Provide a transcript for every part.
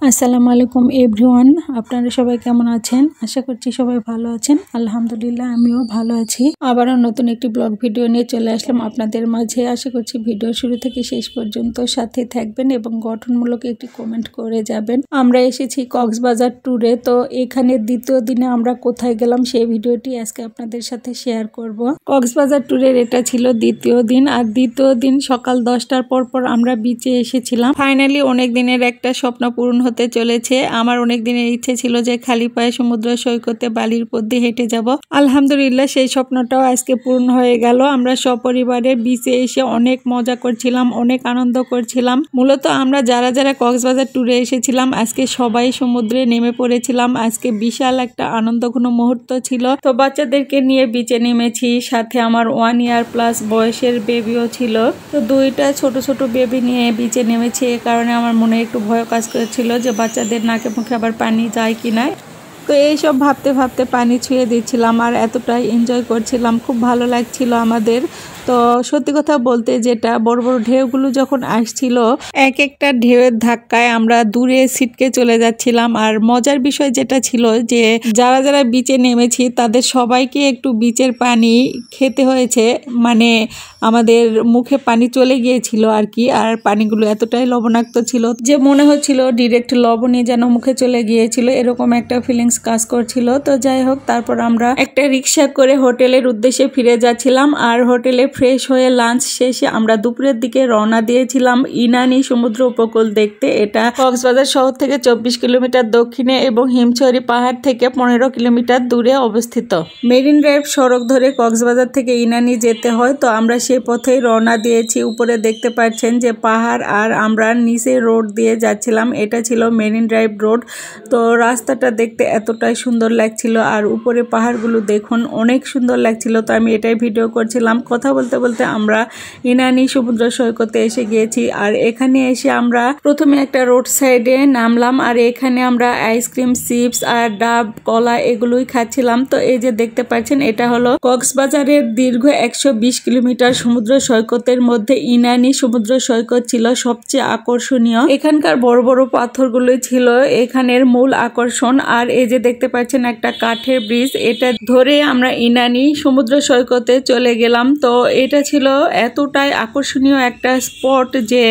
আসসালামু আলাইকুম এভরিওয়ান, আপনারা সবাই কেমন আছেন? আশা করছি সবাই ভালো আছেন। আলহামদুলিল্লাহ আমিও ভালো আছি। আবারও নতুন একটি ব্লগ ভিডিও নিয়ে চলে আসলাম আপনাদের মাঝে। আশা করছি ভিডিও শুরু থেকে শেষ পর্যন্ত সাথে থাকবেন এবং গঠনমূলক একটি কমেন্ট করে যাবেন। আমরা এসেছি কক্সবাজার ট্যুরে, তো এখানে দ্বিতীয় দিনে আমরা কোথায় গেলাম সেই ভিডিওটি আজকে আপনাদের সাথে শেয়ার করব। কক্সবাজার ট্যুরের এটা ছিল দ্বিতীয় দিন, আর দ্বিতীয় দিন সকাল 10টার পর আমরা বিচে এসেছিলাম। ফাইনালি অনেক দিনের একটা স্বপ্ন পূরণ হতে চলেছে। আমার অনেক দিনের ইচ্ছে ছিল যে খালি পায়ে সমুদ্র সৈকতে বালির উপর দিয়ে হেঁটে যাব। আলহামদুলিল্লাহ সেই স্বপ্নটাও আজকে পূর্ণ হয়ে গেল। আমরা সপরিবারে বিচে এসে অনেক মজা করছিলাম, অনেক আনন্দ করছিলাম। মূলত আমরা যারা যারা কক্সবাজার ট্যুরে এসেছিলাম আজকে সবাই সমুদ্রে নেমে পড়েছিলাম। আজকে বিশাল একটা আনন্দঘন মুহূর্ত ছিল। তো বাচ্চাদেরকে নিয়ে বিচে নেমেছি, সাথে আমার 1 ইয়ার প্লাস বয়সের বেবিও ছিল। তো দুইটা ছোট ছোট বেবি নিয়ে বিচে নেমেছি। এ কারণে আমার মনে একটু ভয় কাজ করেছিল যে বাচ্চাদের নাকে মুখে আবার পানি যায় কিনা। তো এইসব ভাবতে ভাবতে পানি ছুঁয়ে দিচ্ছিলাম আর এতটাই এনজয় করছিলাম, খুব ভালো লাগছিল আমাদের। তো সত্যি কথা বলতে যেটা বড় বড় ঢেউগুলো যখন আসছিল এক একটা ঢেউয়ের ধাক্কায় আমরা দূরে ছিটকে চলে যাচ্ছিলাম। আর মজার বিষয় যেটা ছিল যে যারা যারা বিচে নেমেছি তাদের সবাইকে একটু বিচের পানি খেতে হয়েছে, মানে আমাদের মুখে পানি চলে গিয়েছিল আর কি। আর পানিগুলো এতটাই লবণাক্ত ছিল যে মনে হচ্ছিল ডিরেক্ট লবণই যেন মুখে চলে গিয়েছিল, এরকম একটা ফিলিংস কাজ করছিল। তো যাই হোক, তারপর আমরা একটা রিক্সা করে হোটেলের উদ্দেশ্যে ফিরে যাচ্ছিলাম। আর হোটেলে ফ্রেশ হয়ে লাঞ্চ শেষে আমরা দুপুরের দিকে রওনা দিয়েছিলাম ইনানি সমুদ্র উপকূল দেখতে। এটা কক্সবাজার শহর থেকে 24 কিলোমিটার দক্ষিণে এবং হিমছড়ি পাহাড় থেকে 15 কিলোমিটার দূরে অবস্থিত। মেরিন ড্রাইভ সড়ক ধরে কক্সবাজার থেকে ইনানি যেতে হয়। তো আমরা সেই পথেই রওনা দিয়েছি। উপরে দেখতে পাচ্ছেন যে পাহাড়, আর আমরা নিচে রোড দিয়ে যাচ্ছিলাম। এটা ছিল মেরিন ড্রাইভ রোড। তো রাস্তাটা দেখতে এতটাই সুন্দর লাগছিল, আর উপরে পাহাড়গুলো দেখুন অনেক সুন্দর লাগছিল। তো আমি এটাই ভিডিও করছিলাম। কথা বলতে বলতে আমরা ইনানি সমুদ্র সৈকতে এসে গিয়েছি। আর এখানে এসে আমরা প্রথমে একটা রোড সাইডে নামলাম, আর এখানে আমরা আইসক্রিম, চিপস আর ডাব, কলা এগুলোই খাচ্ছিলাম। তো এই যে দেখতে পাচ্ছেন এটা হলো কক্সবাজারের দীর্ঘ 120 কিলোমিটার সমুদ্র সৈকতের মধ্যে ইনানি সমুদ্র সৈকত ছিল সবচেয়ে আকর্ষণীয়। এখানকার বড় বড় পাথরগুলোই ছিল এখানের মূল আকর্ষণ। আর এই যে দেখতে পাচ্ছেন একটা কাঠের ব্রিজ, এটা ধরে আমরা ইনানি সমুদ্র সৈকতে চলে গেলাম। তো এটা ছিল এতটাই আকর্ষণীয় একটা স্পট যে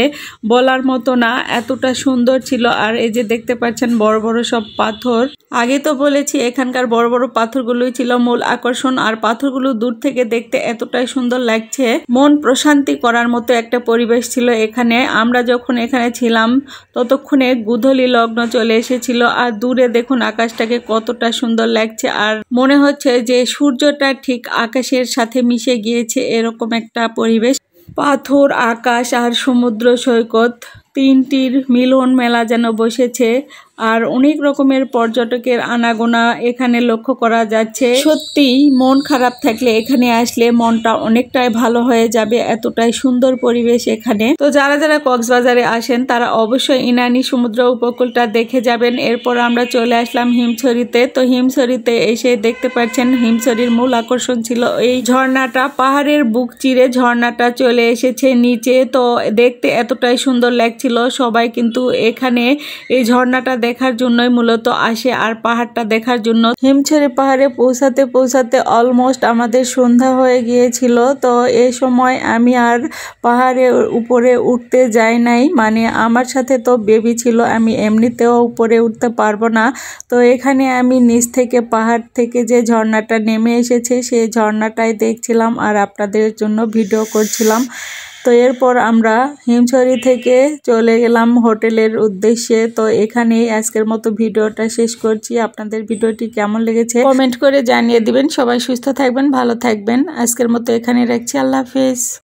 বলার মতো না, এতটা সুন্দর ছিল। আর এই যে দেখতে পাচ্ছেন বড় বড় সব পাথর। আগে তো বলেছি এখানকার বড় বড় পাথরগুলোই ছিল মূল আকর্ষণ। আর পাথরগুলো দূর থেকে দেখতে এতটাই সুন্দর লাগছে, মন প্রশান্তি করার মতো একটা পরিবেশ ছিল এখানে। আমরা যখন এখানে ছিলাম ততক্ষণে গোধূলি লগ্ন চলে এসেছিল। আর দূরে দেখুন আকাশটাকে কতটা সুন্দর লাগছে, আর মনে হচ্ছে যে সূর্যটা ঠিক আকাশের সাথে মিশে গিয়েছে, এরকম একটা পরিবেশ। পাথর, আকাশ আর সমুদ্র সৈকত তিনটির মিলন মেলা যেন বসেছে। আর অনেক রকমের পর্যটকের আনাগোনা এখানে লক্ষ্য করা যাচ্ছে। সত্যি মন খারাপ থাকলে এখানে আসলে মনটা অনেকটাই ভালো হয়ে যাবে, এতটাই সুন্দর পরিবেশ এখানে। তো যারা যারা কক্সবাজারে আসেন তারা অবশ্যই ইনানি সমুদ্র উপকূলটা দেখে যাবেন। এরপর আমরা চলে আসলাম হিমছড়িতে। তো হিমছড়িতে এসে দেখতে পাচ্ছেন হিমছড়ির মূল আকর্ষণ ছিল এই ঝর্ণাটা। পাহাড়ের বুক চিরে ঝর্ণাটা চলে এসেছে নিচে। তো দেখতে এতটাই সুন্দর লাগছিল। সবাই কিন্তু এখানে এই ঝর্ণাটা দেখার জন্যই মূলত আসে, আর পাহাড়টা দেখার জন্য। হিমছড়ি পাহাড়ে পৌঁছাতে পৌঁছাতে অলমোস্ট আমাদের সন্ধ্যা হয়ে গিয়েছিল। তো এই সময় আমি আর পাহাড়ে উপরে উঠতে যাই নাই, মানে আমার সাথে তো বেবি ছিল, আমি এমনিতেও উপরে উঠতে পারবো না। তো এখানে আমি নিচ থেকে পাহাড় থেকে যে ঝর্ণাটা নেমে এসেছে সেই ঝর্ণাটাই দেখছিলাম আর আপনাদের জন্য ভিডিও করছিলাম। তো এরপর আমরা হিমছড়ি থেকে চলে গেলাম হোটেলের উদ্দেশ্যে। তো এখানেই আজকের মতো ভিডিওটা শেষ করছি। আপনাদের ভিডিওটি কেমন লেগেছে কমেন্ট করে জানিয়ে দিবেন। সবাই সুস্থ থাকবেন, ভালো থাকবেন। আজকের মতো এখানে রাখছি। আল্লাহ হাফেজ।